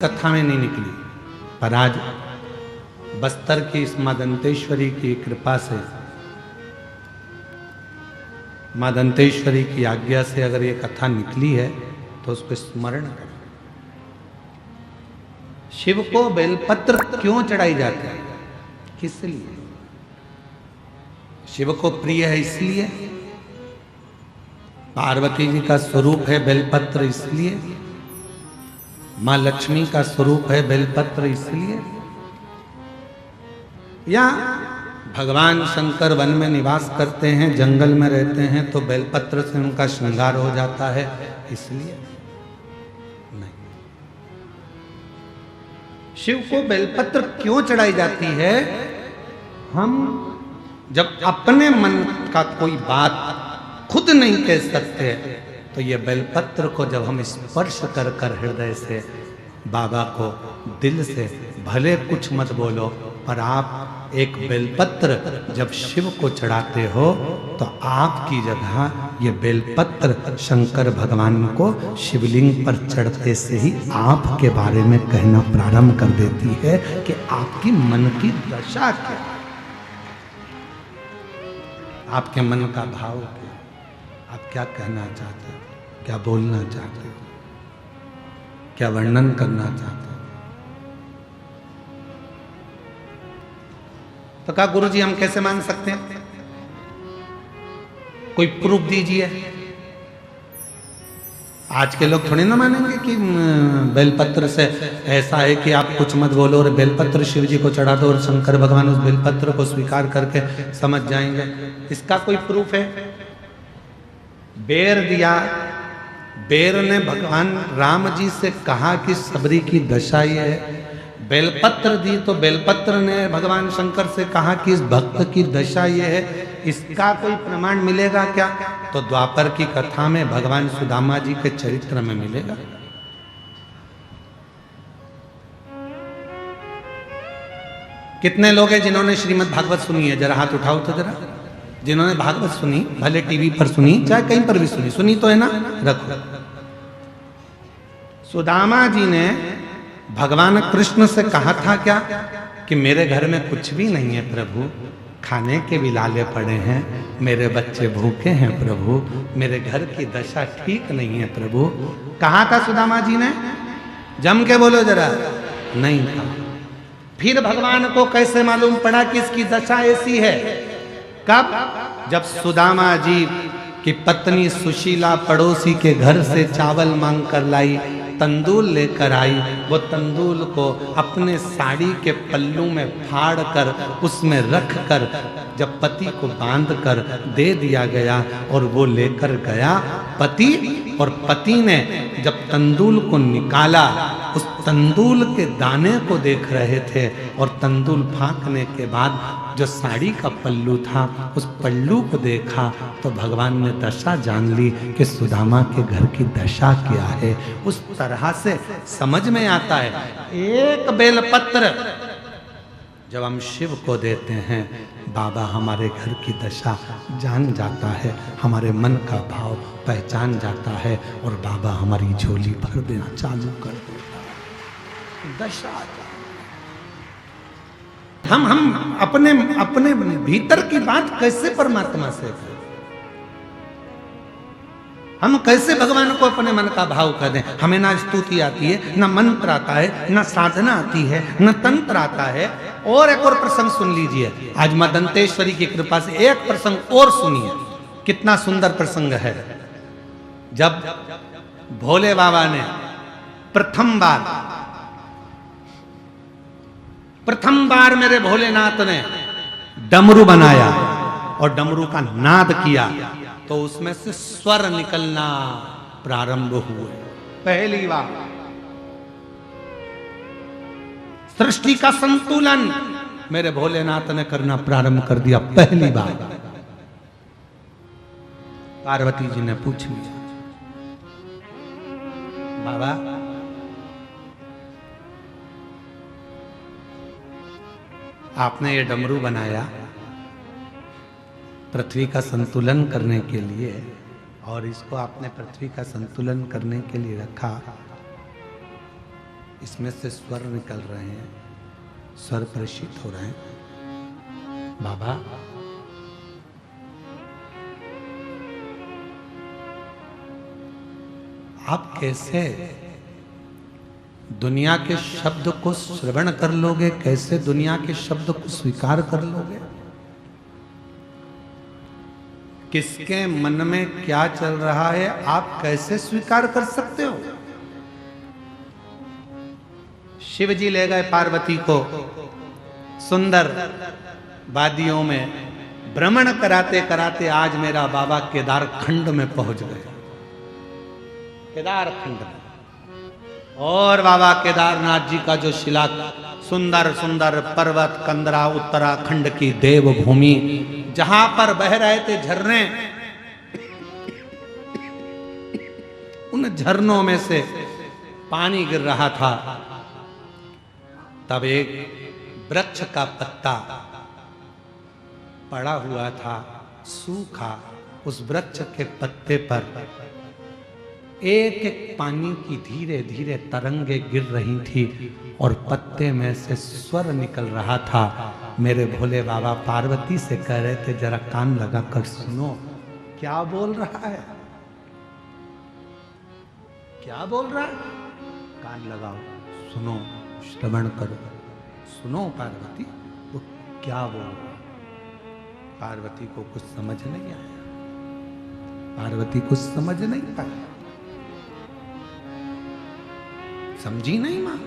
कथा में नहीं निकली, पर आज बस्तर की इस मां दंतेश्वरी की कृपा से, मां दंतेश्वरी की आज्ञा से अगर ये कथा निकली है तो उसको स्मरण करें। शिव को बेलपत्र क्यों चढ़ाई जाती है, किस लिए? शिव को प्रिय है इसलिए, पार्वती जी का स्वरूप है बेलपत्र इसलिए, मां लक्ष्मी का स्वरूप है बेलपत्र इसलिए, या भगवान शंकर वन में निवास करते हैं, जंगल में रहते हैं तो बेलपत्र से उनका श्रृंगार हो जाता है इसलिए? नहीं। शिव को बेलपत्र क्यों चढ़ाई जाती है? हम जब अपने मन का कोई बात खुद नहीं कह सकते तो ये बेलपत्र को जब हम स्पर्श कर कर हृदय से बाबा को दिल से, भले कुछ मत बोलो, पर आप एक बेलपत्र जब शिव को चढ़ाते हो तो आपकी जगह ये बेलपत्र शंकर भगवान को शिवलिंग पर चढ़ते से ही आपके बारे में कहना प्रारंभ कर देती है कि आपकी मन की दशा क्या, आपके मन का भाव क्या, आप क्या कहना चाहते हो, क्या बोलना चाहते हो, क्या वर्णन करना चाहते हो। तो कहा गुरुजी हम कैसे मान सकते हैं, कोई प्रूफ दीजिए। आज के लोग थोड़ी ना मानेंगे कि बेलपत्र से ऐसा है कि आप कुछ मत बोलो और बेलपत्र शिव जी को चढ़ा दो और शंकर भगवान उस बेलपत्र को स्वीकार करके समझ जाएंगे। इसका कोई प्रूफ है? बेर दिया, बेर ने भगवान राम जी से कहा कि सबरी की दशा ये है। बेलपत्र दी तो बेलपत्र ने भगवान शंकर से कहा कि इस भक्त की दशा ये है। इसका कोई प्रमाण मिलेगा क्या? तो द्वापर की कथा में भगवान सुदामा जी के चरित्र में मिलेगा। कितने लोग हैं जिन्होंने श्रीमद् भागवत सुनी है? जरा हाथ उठाओ तो जरा। जिन्होंने भागवत सुनी, भले टीवी पर सुनी चाहे कहीं पर भी सुनी, सुनी तो है ना, रखो। सुदामा जी ने भगवान कृष्ण से कहा था क्या कि मेरे घर में कुछ भी नहीं है प्रभु, खाने के भी लाले पड़े हैं, मेरे बच्चे भूखे हैं प्रभु, मेरे घर की दशा ठीक नहीं है प्रभु। कहा था सुदामा जी ने? जम के बोलो जरा। नहीं था। फिर भगवान को कैसे मालूम पड़ा कि इसकी दशा ऐसी है? कब? जब सुदामा जी की पत्नी सुशीला पड़ोसी के घर से चावल मांग कर लाई, तंदूल लेकर आई, वो तंदूल को अपने साड़ी के पल्लू में फाड़ कर उसमें रख कर जब पति को बांध कर दे दिया गया और वो लेकर गया पति, और पति ने जब तंदूल को निकाला उस तंदूल के दाने को देख रहे थे और तंदूल फांकने के बाद जो साड़ी का पल्लू था उस पल्लू को देखा तो भगवान ने दशा जान ली कि सुदामा के घर की दशा क्या है। उस तरह से समझ में आता है। एक बेलपत्र जब हम शिव को देते हैं, बाबा हमारे घर की दशा जान जाता है, हमारे मन का भाव पहचान जाता है और बाबा हमारी झोली भर देना चालू कर देता है। दशा हम अपने भीतर की बात कैसे परमात्मा से करें? हम कैसे भगवान को अपने मन का भाव कर दें? हमें ना स्तुति आती है, ना मंत्र आता है, ना साधना आती है, ना तंत्र आता है। और एक और प्रसंग सुन लीजिए। आज मां दंतेश्वरी की कृपा से एक प्रसंग और सुनिए, कितना सुंदर प्रसंग है। जब भोले बाबा ने प्रथम बार मेरे भोलेनाथ ने डमरू बनाया और डमरू का नाद किया तो उसमें से स्वर निकलना प्रारंभ हुए। पहली बार सृष्टि का संतुलन मेरे भोलेनाथ ने करना प्रारंभ कर दिया। पहली बार पार्वती जी ने पूछ लिया, बाबा आपने ये डमरू बनाया पृथ्वी का संतुलन करने के लिए और इसको आपने पृथ्वी का संतुलन करने के लिए रखा, इसमें से स्वर निकल रहे हैं, स्वर प्रशित हो रहे हैं। बाबा आप कैसे दुनिया के शब्द को श्रवण कर लोगे, कैसे दुनिया के शब्द को स्वीकार कर लोगे? किसके मन में क्या चल रहा है आप कैसे स्वीकार कर सकते हो? शिव जी ले गए पार्वती को सुंदर वादियों में, भ्रमण कराते कराते आज मेरा बाबा केदार खंड में पहुंच गए, केदार खंड में। और बाबा केदारनाथ जी का जो शिला, सुंदर सुंदर पर्वत कंदरा, उत्तराखंड की देवभूमि, जहां पर बह रहे थे झरने, उन झरनों में से पानी गिर रहा था। तब एक वृक्ष का पत्ता पड़ा हुआ था सूखा, उस वृक्ष के पत्ते पर एक एक पानी की धीरे धीरे तरंगे गिर रही थी और पत्ते में से स्वर निकल रहा था। मेरे भोले बाबा पार्वती से कह रहे थे जरा कान लगा कर सुनो, क्या बोल रहा है, क्या बोल रहा है, कान लगाओ, सुनो, श्रवण करो, सुनो पार्वती वो क्या बोल रहा है। पार्वती को कुछ समझ नहीं आया, पार्वती कुछ समझ नहीं पाई, समझी नहीं मां।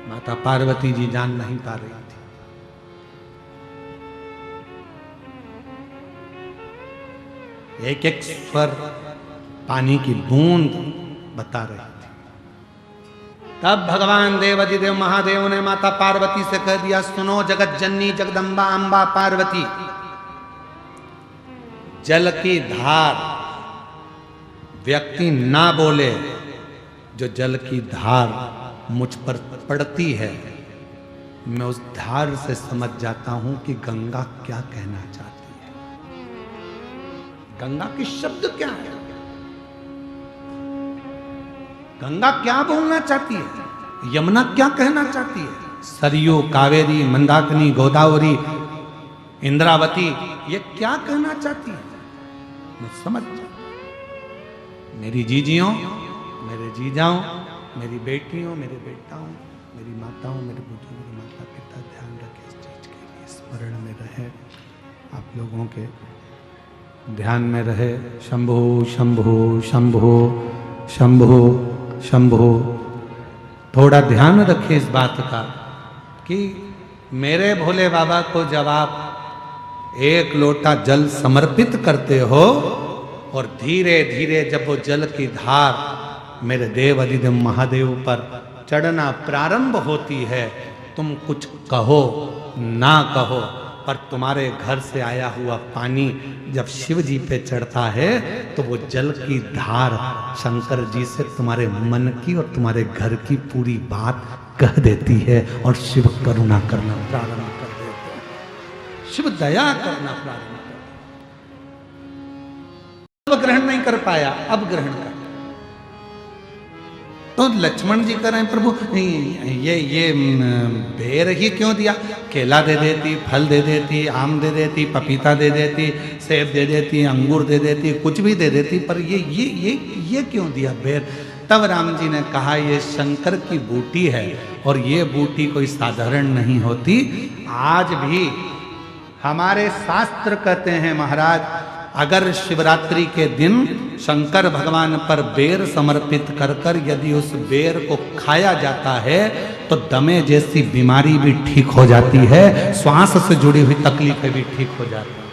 माता पार्वती जी जान नहीं पा रही थी। एक एक स्वर पानी की बूंद बता रही थी। तब भगवान देवाधिदेव महादेव ने माता पार्वती से कह दिया, सुनो जगत जननी जगदम्बा अंबा पार्वती, जल की धार व्यक्ति ना बोले, जो जल की धार मुझ पर पड़ती है मैं उस धार से समझ जाता हूं कि गंगा क्या कहना चाहती है, गंगा के शब्द क्या है, गंगा क्या बोलना चाहती है, यमुना क्या कहना चाहती है, सरयू कावेरी मंदाकिनी गोदावरी इंद्रावती ये क्या कहना चाहती है, मैं समझ जाऊं। मेरी जीजियों, मेरे जीजाओं, मेरी बेटियों, मेरे बेटाओं, मेरी माताओं, मेरे बुजुर्ग माता पिता ध्यान रखें, इस चीज के लिए स्मरण में रहे, आप लोगों के ध्यान में रहे। शंभो शंभो शंभो शंभो शंभो। थोड़ा ध्यान रखें इस बात का कि मेरे भोले बाबा को जब आप एक लोटा जल समर्पित करते हो और धीरे धीरे जब वो जल की धार मेरे देव अधिदेव महादेव पर चढ़ना प्रारंभ होती है, तुम कुछ कहो ना कहो, पर तुम्हारे घर से आया हुआ पानी जब शिव जी पे चढ़ता है तो वो जल की धार शंकर जी से तुम्हारे मन की और तुम्हारे घर की पूरी बात कह देती है और शिव करुणा करना प्रारंभ कर देते हैं, शिव दया करना प्रारंभ। अब ग्रहण नहीं कर पाया, अब ग्रहण कर। तो लक्ष्मण जी कह रहे हैं प्रभु ये बेर ही क्यों दिया, केला दे देती, फल दे देती, आम दे देती, पपीता दे देती, सेब दे देती, अंगूर दे देती, कुछ भी दे देती, पर ये क्यों दिया बेर। तब राम जी ने कहा ये शंकर की बूटी है और ये बूटी कोई साधारण नहीं होती। आज भी हमारे शास्त्र कहते हैं महाराज, अगर शिवरात्रि के दिन शंकर भगवान पर बेर समर्पित कर कर यदि उस बेर को खाया जाता है तो दमे जैसी बीमारी भी ठीक हो जाती है, श्वास से जुड़ी हुई तकलीफें भी ठीक हो जाती है।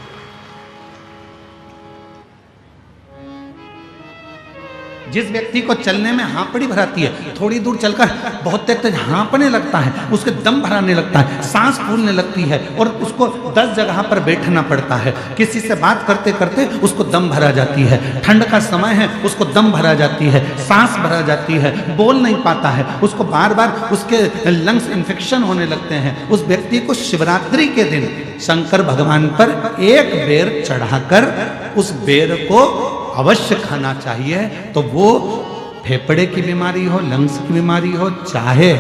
जिस व्यक्ति को चलने में हाँपड़ी भराती है, थोड़ी दूर चलकर बहुत तेज हाँपने लगता है, उसके दम भराने लगता है, सांस फूलने लगती है और उसको 10 जगह पर बैठना पड़ता है, किसी से बात करते करते उसको दम भरा जाती है, ठंड का समय है उसको दम भरा जाती है, सांस भरा जाती है, बोल नहीं पाता है, उसको बार बार उसके लंग्स इन्फेक्शन होने लगते हैं। उस व्यक्ति को शिवरात्रि के दिन शंकर भगवान पर एक बेर चढ़ाकर उस बेर को अवश्य खाना चाहिए, तो वो फेफड़े की बीमारी हो, लंग्स की बीमारी हो, चाहे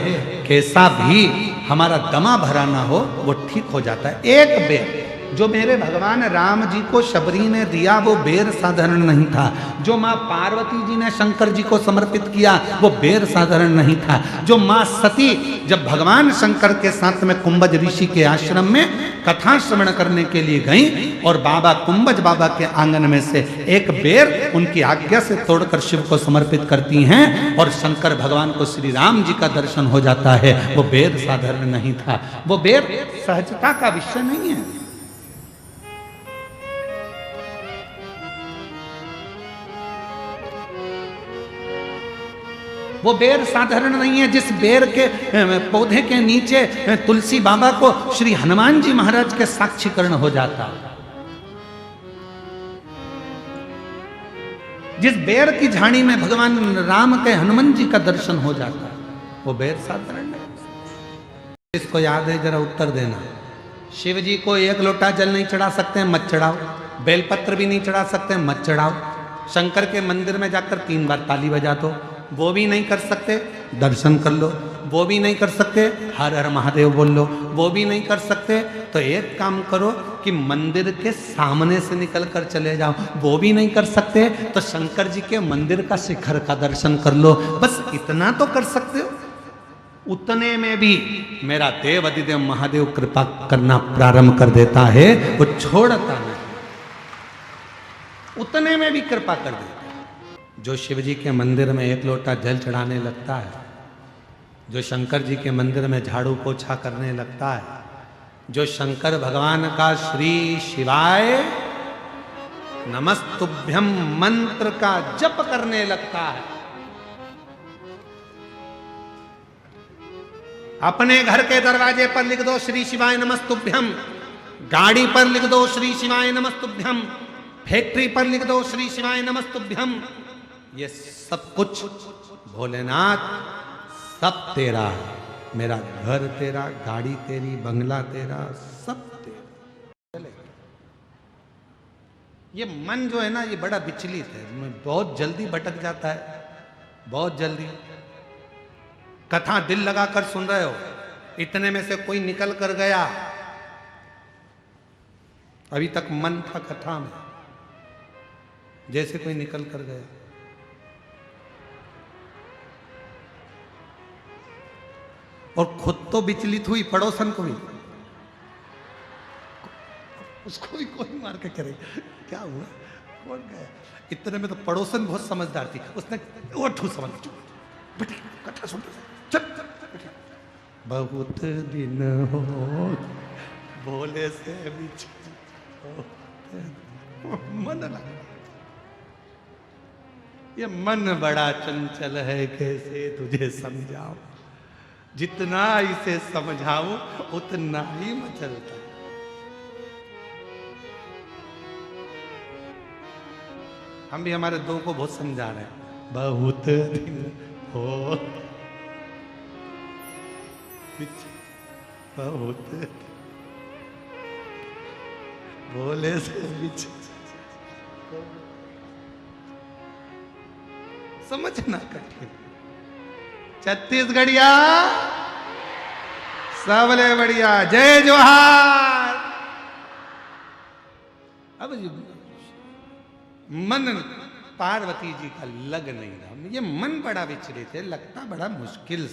कैसा भी हमारा दमा भरा ना हो, वो ठीक हो जाता है। एक बेर जो मेरे भगवान राम जी को शबरी ने दिया वो बेर साधारण नहीं था। जो माँ पार्वती जी ने शंकर जी को समर्पित किया वो बेर साधारण नहीं था। जो माँ सती जब भगवान शंकर के साथ में कुंभज ऋषि के आश्रम में कथा श्रवण करने के लिए गई और बाबा कुंभज बाबा के आंगन में से एक बेर उनकी आज्ञा से तोड़कर शिव को समर्पित करती हैं और शंकर भगवान को श्री राम जी का दर्शन हो जाता है। वो बेर साधारण नहीं था, वो बेर सहजता का विषय नहीं है। वो बेर साधारण नहीं है। जिस बेर के पौधे के नीचे तुलसी बाबा को श्री हनुमान जी महाराज के साक्षीकरण हो जाता, जिस बेर की झाड़ी में भगवान राम के हनुमान जी का दर्शन हो जाता, वो बेर साधारण नहीं। इसको याद है, जरा उत्तर देना। शिव जी को एक लोटा जल नहीं चढ़ा सकते, मत चढ़ाओ। बेलपत्र भी नहीं चढ़ा सकते, मत चढ़ाओ। शंकर के मंदिर में जाकर 3 बार ताली बजा दो, वो भी नहीं कर सकते, दर्शन कर लो। वो भी नहीं कर सकते, हर हर महादेव बोल लो। वो भी नहीं कर सकते तो एक काम करो कि मंदिर के सामने से निकल कर चले जाओ। वो भी नहीं कर सकते तो शंकर जी के मंदिर का शिखर का दर्शन कर लो। बस इतना तो कर सकते हो। उतने में भी मेरा देव अधिदेव महादेव कृपा करना प्रारंभ कर देता है, वो छोड़ता नहीं, उतने में भी कृपा कर देता है। जो शिव जी के मंदिर में 1 लोटा जल चढ़ाने लगता है, जो शंकर जी के मंदिर में झाड़ू पोछा करने लगता है, जो शंकर भगवान का श्री शिवाय नमस्तुभ्यम मंत्र का जप करने लगता है, अपने घर के दरवाजे पर लिख दो श्री शिवाय नमस्तुभ्यम, गाड़ी पर लिख दो श्री शिवाय नमस्तुभ्यम, फैक्ट्री पर लिख दो श्री शिवाय नमस्तुभ्यम। ये सब कुछ भोलेनाथ सब तेरा है। मेरा घर तेरा, गाड़ी तेरी, बंगला तेरा, सब तेरा। ये मन जो है ना, ये बड़ा विचलित है, बहुत जल्दी भटक जाता है, बहुत जल्दी। कथा दिल लगाकर सुन रहे हो, इतने में से कोई निकल कर गया, अभी तक मन था कथा में, जैसे कोई निकल कर गया। और खुद तो विचलित हुई, पड़ोसन को भी, उसको भी कोई मार के करे क्या हुआ, कौन गया। इतने में तो पड़ोसन बहुत समझदार थी, उसने वो ठू समझ बेटी कथा सुन चल। बहुत दिन हो भोले से मन लगा। ये मन बड़ा चंचल है, कैसे तुझे समझाऊं, जितना इसे समझाऊं उतना ही मचलता है। हम भी हमारे दो को बहुत समझा रहे हैं। बहुत दिन हो बहुत भोले से समझना कठिन। छत्तीसगढ़िया सबले बढ़िया, जय जोहार। अब मन पार्वती जी का लग नहीं रहा, ये मन बड़ा विचलित है, लगता बड़ा मुश्किल